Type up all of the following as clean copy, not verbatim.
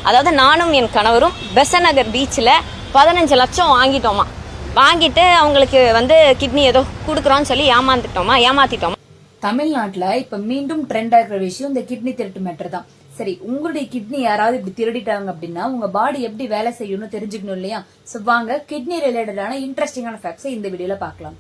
அதாவது நானும் என் கணவரும் பெசன் நகர் பீச்சில் 15 லட்சம் வாங்கிட்டோமா. வாங்கிட்டு அவங்களுக்கு கிட்னி ஏதோ கொடுக்குறோன்னு சொல்லி ஏமாத்திட்டோமா. தமிழ்நாட்டுல இப்ப மீண்டும் ட்ரெண்ட் ஆகிற விஷயம் இந்த கிட்னி திருட்டு மேட்டர் தான். சரி, உங்களுடைய கிட்னி யாராவது இப்படி திருடிட்டாங்க அப்படின்னா உங்க பாடி எப்படி வேலை செய்யணும்னு தெரிஞ்சுக்கணும் இல்லையா? சோ வாங்க கிட்னி ரிலேட்டடான இன்ட்ரெஸ்டிங்கான ஃபேக்ட்ஸ் இந்த வீடியோல பார்க்கலாம்.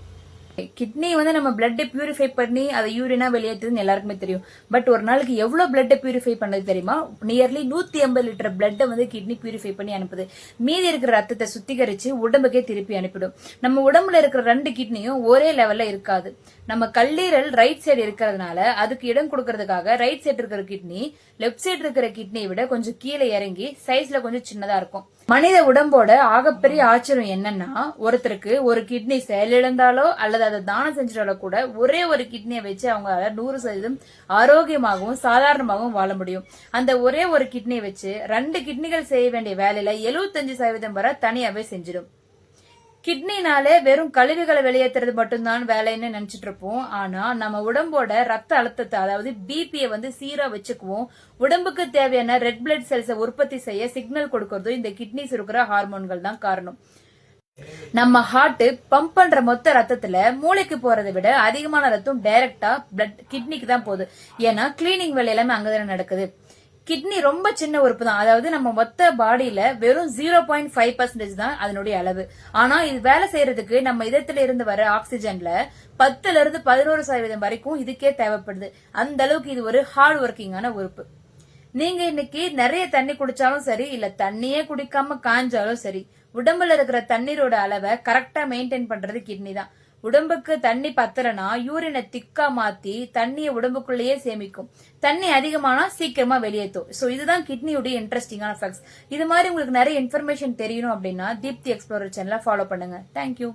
கிட்னி நம்ம பிளட் பியூரிஃபை பண்ணி அதை யூரினா வெளியேற்றுதுன்னு எல்லாருக்குமே தெரியும். பட் ஒரு நாளைக்கு எவ்வளவு பிளட் பியூரிஃபை பண்ணது தெரியுமா? Nearly 150 litre blood kidney purify பண்ணி அனுப்புது. மீதி இருக்கிற ரத்தத்தை சுத்திகரிச்சு உடம்புக்கே திருப்பி அனுப்பிடும். நம்ம உடம்புல இருக்கிற 2 கிட்னியும் ஒரே லெவல்ல இருக்காது. நம்ம கல்லீரல் ரைட் சைடு இருக்கிறதுனால அதுக்கு இடம் கொடுக்கறதுக்காக ரைட் சைடு இருக்கிற கிட்னி லெப்ட் சைடு இருக்கிற கிட்னியை விட கொஞ்சம் கீழே இறங்கி சைஸ்ல கொஞ்சம் சின்னதா இருக்கும். மனித உடம்போட ஆகப்பெரிய ஆச்சரியம் என்னன்னா, ஒருத்தருக்கு ஒரு கிட்னி செயலிழந்தாலோ அல்லது அதை தானம் செஞ்சாலோ கூட ஒரே ஒரு கிட்னியை வச்சு அவங்களால 100% ஆரோக்கியமாகவும் சாதாரணமாகவும் வாழ முடியும். அந்த ஒரே ஒரு கிட்னியை வச்சு 2 கிட்னிகள் செய்ய வேண்டிய வேலையில 75% வரை தனியாவே செஞ்சிடும். கிட்னினாலே வெறும் கழிவுகளை வெளியேற்றுறது மட்டும்தான் வேலைன்னு நினைச்சிட்டு இருப்போம். ஆனா நம்ம உடம்போட ரத்த அழுத்தத்தை, அதாவது பிபியை சீரா வச்சுக்குவோம். உடம்புக்கு தேவையான ரெட் பிளட் செல்ஸை உற்பத்தி செய்ய சிக்னல் கொடுக்கறதும் இந்த கிட்னிஸ் இருக்கிற ஹார்மோன்கள் தான் காரணம். நம்ம ஹார்ட் பம்ப் பண்ற மொத்த ரத்தத்துல மூளைக்கு போறதை விட அதிகமான ரத்தம் டைரக்டா பிளட் கிட்னிக்கு தான் போகுது. ஏன்னா கிளீனிங் வேலை எல்லாமே அங்கதானே நடக்குது. கிட்னி ரொம்ப சின்ன உறுப்பு தான். அதாவது நம்ம மொத்த பாடியில வெறும் 0.5% தான் அதனுடைய அளவு. ஆனா இது வேலை செய்யறதுக்கு நம்ம இதயத்துல இருந்து வர ஆக்சிஜன்ல 10ல இருந்து 11% வரைக்கும் இதுக்கே தேவைப்படுது. அந்த அளவுக்கு இது ஒரு ஹார்ட் ஒர்க்கிங்கான உறுப்பு. நீங்க இன்னைக்கு நிறைய தண்ணி குடிச்சாலும் சரி, இல்ல தண்ணியே குடிக்காம காஞ்சாலும் சரி, உடம்புல இருக்கிற தண்ணீரோட அளவை கரெக்டா மெயின்டைன் பண்றது கிட்னி தான். உடம்புக்கு தண்ணி பத்தலனா யூரினை திக்கா மாத்தி தண்ணியை உடம்புக்குள்ளேயே சேமிக்கும். தண்ணி அதிகமானா சீக்கிரமா வெளியேற்றும். சோ இதுதான் கிட்னியுடைய இன்ட்ரெஸ்டிங்கான ஃபேக்ட்ஸ். இது மாதிரி உங்களுக்கு நிறைய இன்ஃபர்மேஷன் தெரியணும் அப்படின்னா தீப்தி எக்ஸ்ப்ளோரர் சேனலை ஃபாலோ பண்ணுங்க. தேங்க்யூ.